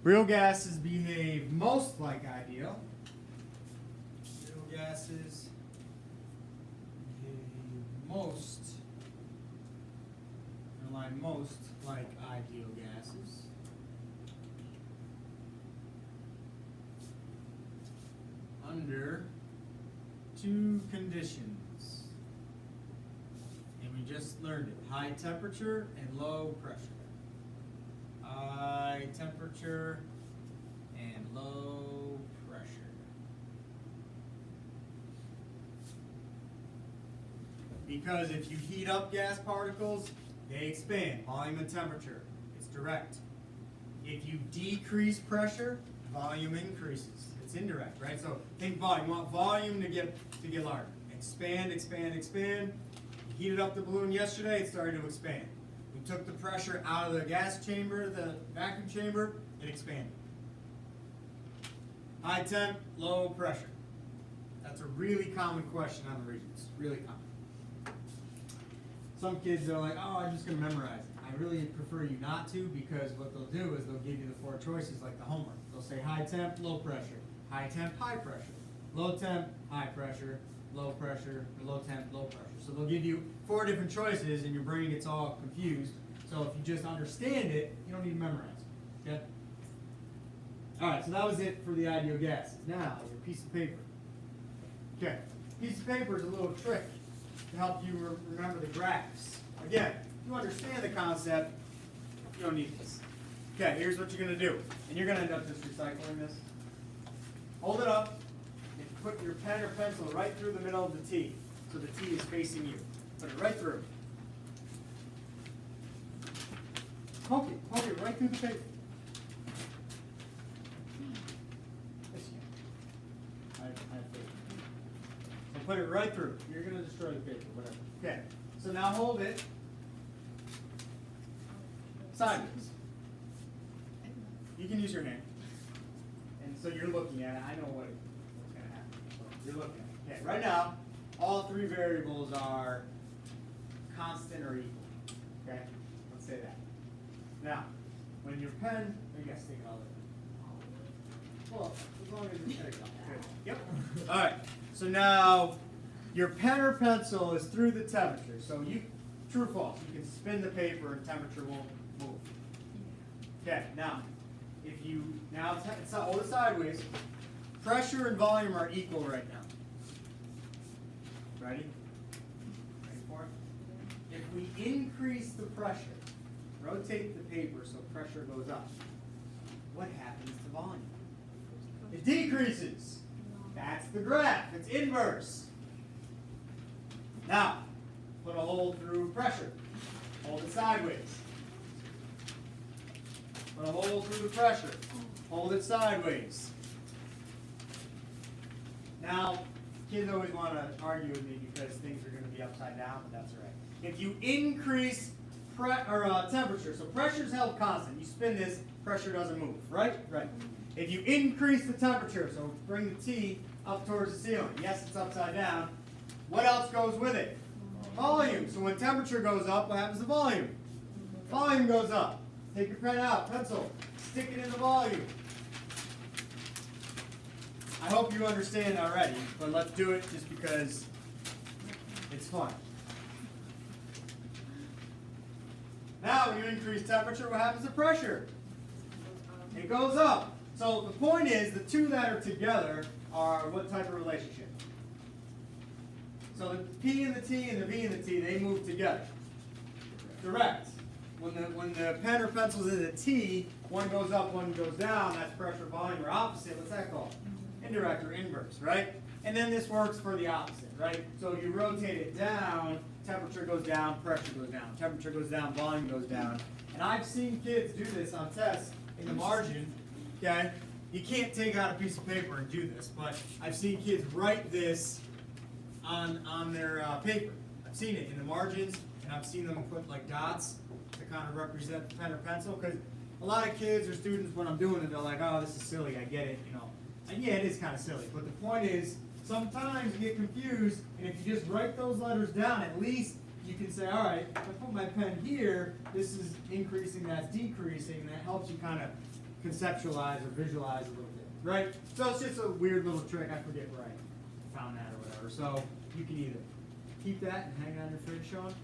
Real gases behave most like ideal. Real gases behave most, underline most, like ideal gases. Under two conditions. And we just learned it. High temperature and low pressure. High temperature and low pressure. Because if you heat up gas particles, they expand. Volume and temperature. It's direct. If you decrease pressure, volume increases. It's indirect, right? So think volume. You want volume to get larger. Expand, expand, expand. You heated up the balloon yesterday, it started to expand. We took the pressure out of the gas chamber, the vacuum chamber, it expanded. High temp, low pressure. That's a really common question on the Regents. Really common. Some kids are like, oh, I'm just going to memorize it. I really prefer you not to, because what they'll do is they'll give you the four choices like the homework. They'll say high temp, low pressure. High temp, high pressure. Low temp, high pressure. Low pressure, or low temp, low pressure. So they'll give you four different choices and your brain gets all confused. So if you just understand it, you don't need to memorize it. Okay? Alright, so that was it for the ideal gases. Now, your piece of paper. Okay, piece of paper is a little trick to help you remember the graphs. Again, if you understand the concept, you don't need this. Okay, here's what you're going to do. And you're going to end up just recycling this. Hold it up. Put your pen or pencil right through the middle of the T, so the T is facing you. Put it right through. Poke it right through the paper. I have faith. So put it right through. You're going to destroy the paper, whatever. Okay, so now hold it sideways. You can use your hand. And so you're looking at it. I know what's going to happen. You're looking at it. Okay, right now, all three variables are constant or equal. Okay, let's say that. Now, when your pen, you guys take it all the way. Well, as long as you're good. Yep. All right. So now, your pen or pencil is through the temperature. So true or false, you can spin the paper and temperature won't move. Okay. Now, if you hold it sideways, pressure and volume are equal right now. Ready? Ready for it? If we increase the pressure, rotate the paper so pressure goes up, what happens to volume? It decreases. That's the graph. It's inverse. Now, put a hole through pressure. Hold it sideways. Put a hole through the pressure. Hold it sideways. Now, kids always want to argue with me because things are going to be upside down, but that's all right. If you increase temperature, so pressure is held constant. You spin this, pressure doesn't move, right? Right. If you increase the temperature, so bring the T up towards the ceiling. Yes, it's upside down. What else goes with it? Volume. So when temperature goes up, what happens to volume? Volume goes up. Take your pen out, pencil, stick it in the volume. I hope you understand already, but let's do it just because it's fun. Now, when you increase temperature, what happens to pressure? It goes up. So the point is, the two that are together are what type of relationship? So the P and the T and the V and the T, they move together. Direct. When the pen or pencil's in the T, one goes up, one goes down, that's pressure, volume, or opposite. What's that called? Indirect or inverse, right? And then this works for the opposite, right? So if you rotate it down, temperature goes down, pressure goes down. Temperature goes down, volume goes down. And I've seen kids do this on tests in the margin, okay? You can't take out a piece of paper and do this, but I've seen kids write this on their paper. I've seen it in the margins, and I've seen them put like dots to kind of represent the pen or pencil, because a lot of kids or students, when I'm doing it, they're like, oh, this is silly, I get it, you know. And yeah, it is kind of silly, but the point is, sometimes you get confused, and if you just write those letters down, at least you can say, all right, if I put my pen here, this is increasing, that's decreasing, and that helps you kind of conceptualize or visualize a little bit, right? So it's just a weird little trick. I forget where I found that or whatever. So you can either keep that and hang it on your fridge, Sean,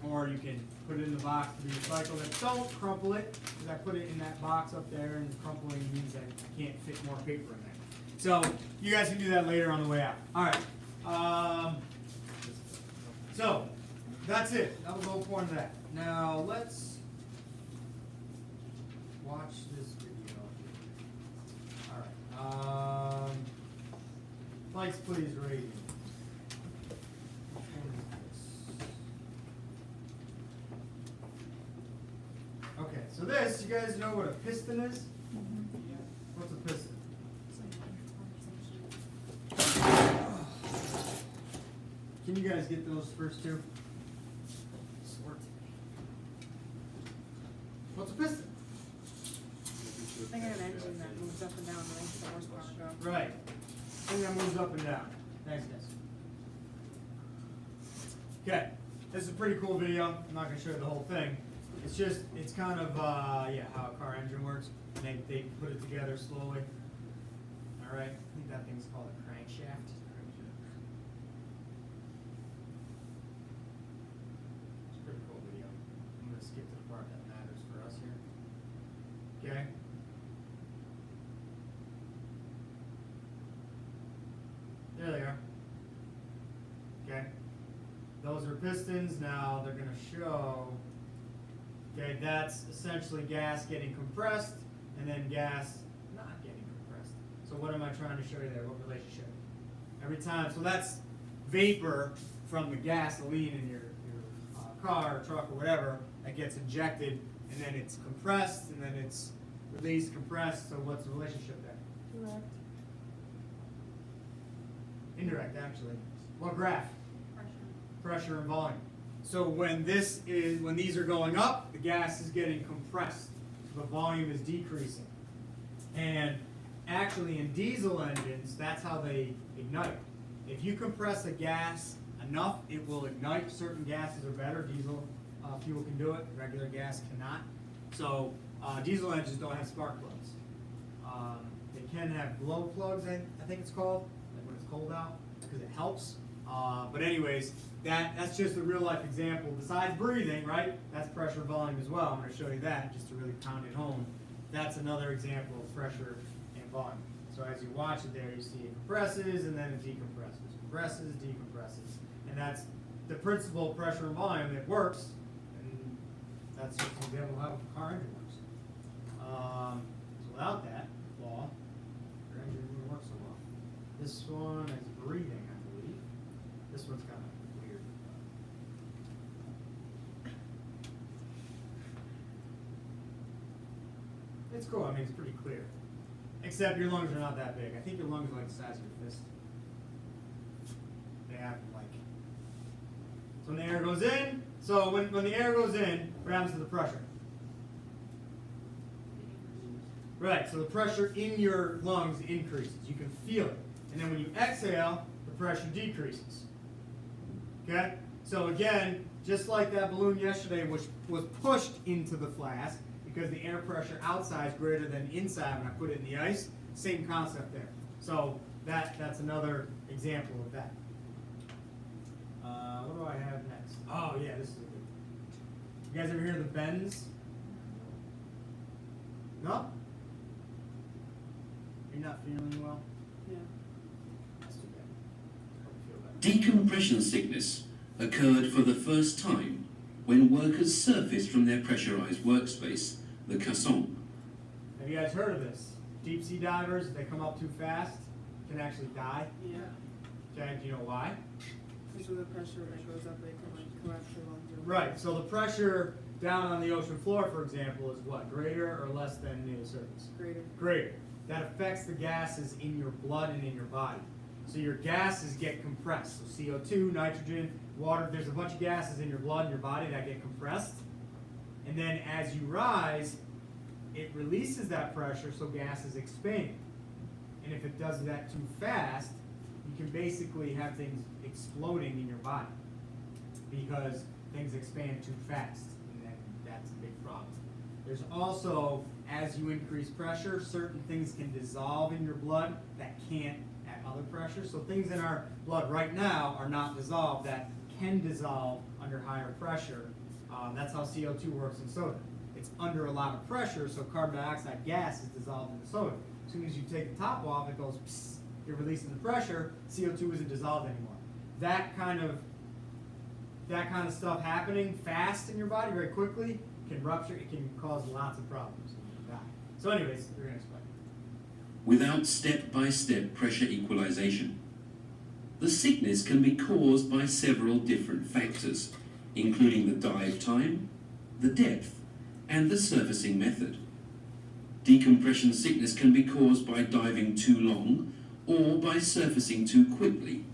or you can put it in the box to be recycled. And don't crumple it, because I put it in that box up there, and crumpling means that I can't fit more paper in there. So you guys can do that later on the way out. All right. So that's it. That was the whole point of that. Now let's watch this video. All right. Lights, please, rating. Okay, so this, you guys know what a piston is? Yeah. What's a piston? Can you guys get those first two? What's a piston? I got an engine that moves up and down to make the horsepower go. Right. Thing that moves up and down. Thanks, guys. Okay. This is a pretty cool video. I'm not going to show you the whole thing. It's just, it's kind of, yeah, how a car engine works. And they put it together slowly. All right. I think that thing's called a crankshaft. It's a pretty cool video. I'm going to skip to the part that matters for us here. Okay. There they are. Okay. Those are pistons. Now they're going to show, okay, that's essentially gas getting compressed and then gas not getting compressed. So what am I trying to show you there? What relationship? Every time, so that's vapor from the gasoline in your car or truck or whatever that gets injected, and then it's compressed and then it's released, compressed. So what's the relationship there? Direct. Indirect, actually. What graph? Pressure. Pressure and volume. So when these are going up, the gas is getting compressed. So the volume is decreasing. And actually in diesel engines, that's how they ignite. If you compress a gas enough, it will ignite. Certain gases are better. Diesel fuel can do it. Regular gas cannot. So diesel engines don't have spark plugs. They can have glow plugs, I think it's called, like when it's cold out, because it helps. But anyways, that's just a real life example. Besides breathing, right? That's pressure and volume as well. I'm going to show you that just to really pound it home. That's another example of pressure and volume. So as you watch it there, you see it compresses and then it decompresses. Compresses, decompresses. And that's the principle of pressure and volume that works. And that's just an example of how a car engine works. So without that law, your engine wouldn't work so well. This one is breathing, I believe. This one's kind of weird. It's cool. I mean, it's pretty clear. Except your lungs are not that big. I think your lungs are like the size of your fist. They act like. So when the air goes in, so when the air goes in, what happens to the pressure? Right, so the pressure in your lungs increases. You can feel it. And then when you exhale, the pressure decreases. Okay? So again, just like that balloon yesterday, which was pushed into the flask because the air pressure outside is greater than inside when I put it in the ice, same concept there. So that's another example of that. What do I have next? Oh yeah, this is a good one. You guys ever hear of the bends? No? You're not feeling well? Yeah. That's too bad. Hope you feel better. Decompression sickness occurred for the first time when workers surfaced from their pressurized workspace, the caisson. Have you guys heard of this? Deep sea divers, if they come up too fast, can actually die. Yeah. Okay, do you know why? Because of the pressure that goes up, they can like collapse their lungs. Right, so the pressure down on the ocean floor, for example, is what? Greater or less than near the surface? Greater. Greater. That affects the gases in your blood and in your body. So your gases get compressed. So CO2, nitrogen, water, there's a bunch of gases in your blood and your body that get compressed. And then as you rise, it releases that pressure so gases expand. And if it does that too fast, you can basically have things exploding in your body because things expand too fast, and then that's a big problem. There's also, as you increase pressure, certain things can dissolve in your blood that can't at other pressures. So things in our blood right now are not dissolved that can dissolve under higher pressure. That's how CO2 works in soda. It's under a lot of pressure, so carbon dioxide gas is dissolved in the soda. As soon as you take the top off, it goes psst, you're releasing the pressure, CO2 isn't dissolved anymore. That kind of stuff happening fast in your body very quickly can rupture, it can cause lots of problems. So anyways, you're going to explain. Without step-by-step pressure equalization, the sickness can be caused by several different factors, including the dive time, the depth, and the surfacing method. Decompression sickness can be caused by diving too long or by surfacing too quickly,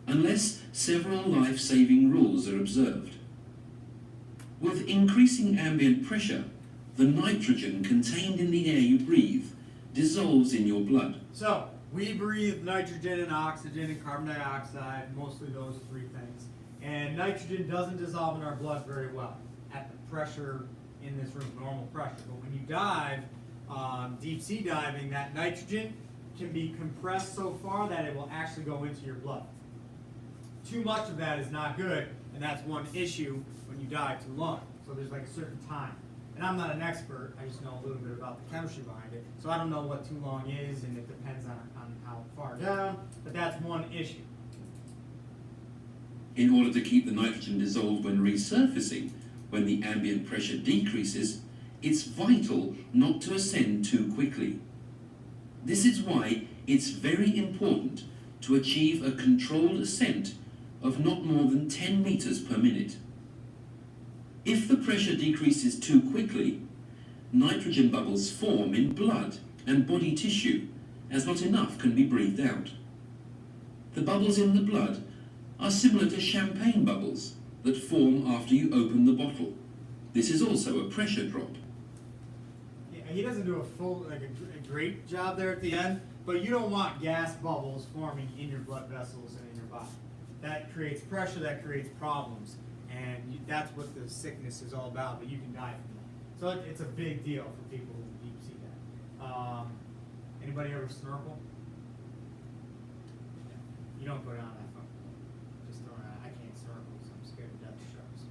unless several life-saving rules are observed. With increasing ambient pressure, the nitrogen contained in the air you breathe dissolves in your blood. So, we breathe nitrogen and oxygen and carbon dioxide, mostly those three things. And nitrogen doesn't dissolve in our blood very well at the pressure in this room, normal pressure. But when you dive, deep sea diving, that nitrogen can be compressed so far that it will actually go into your blood. Too much of that is not good, and that's one issue when you dive too long. So there's like a certain time. And I'm not an expert, I just know a little bit about the chemistry behind it. So I don't know what too long is, and it depends on how far down, but that's one issue. In order to keep the nitrogen dissolved when resurfacing, when the ambient pressure decreases, it's vital not to ascend too quickly. This is why it's very important to achieve a controlled ascent of not more than 10 meters per minute. If the pressure decreases too quickly, nitrogen bubbles form in blood and body tissue, as not enough can be breathed out. The bubbles in the blood are similar to champagne bubbles that form after you open the bottle. This is also a pressure drop. Yeah, he doesn't do a great job there at the end, but you don't want gas bubbles forming in your blood vessels and in your body. That creates pressure, that creates problems, and that's what the sickness is all about, but you can die from that. So it's a big deal for people who deep sea dive. Anybody ever snorkel? You don't go down that far. Just throwing out, I can't snorkel, so I'm scared to death of sharks.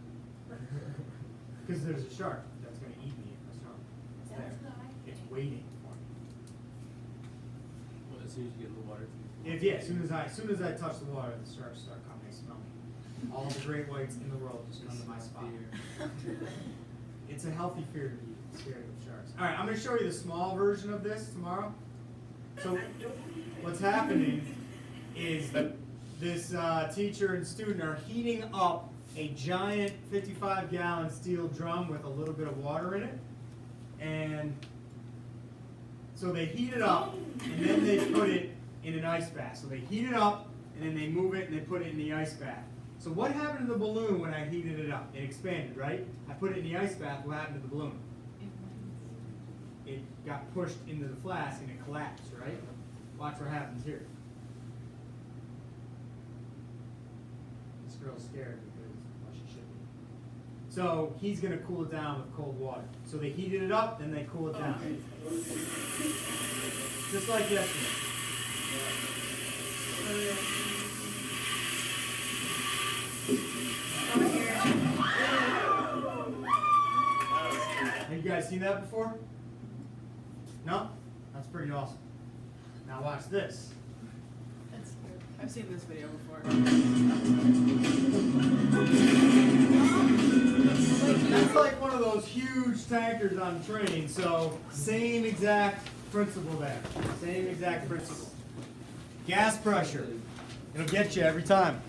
Because there's a shark that's going to eat me if I snorkel. It's there. It's waiting for me. Well, as soon as you get in the water. Yeah, as soon as I touch the water, the sharks start coming. They smell me. All the great whites in the world just come to my spot. It's a healthy fear to be scared of sharks. All right, I'm going to show you the small version of this tomorrow. So what's happening is this teacher and student are heating up a giant 55-gallon steel drum with a little bit of water in it. And so they heat it up, and then they put it in an ice bath. So they heat it up, and then they move it, and they put it in the ice bath. So what happened to the balloon when I heated it up? It expanded, right? I put it in the ice bath. What happened to the balloon? It got pushed into the flask, and it collapsed, right? Watch what happens here. This girl's scared because, well, she should be. So he's going to cool it down with cold water. So they heated it up, then they cool it down. Just like yesterday. Have you guys seen that before? No? That's pretty awesome. Now watch this. That's good. I've seen this video before. That's like one of those huge tankers on train, so same exact principle there. Same exact principle. Gas pressure. It'll get you every time.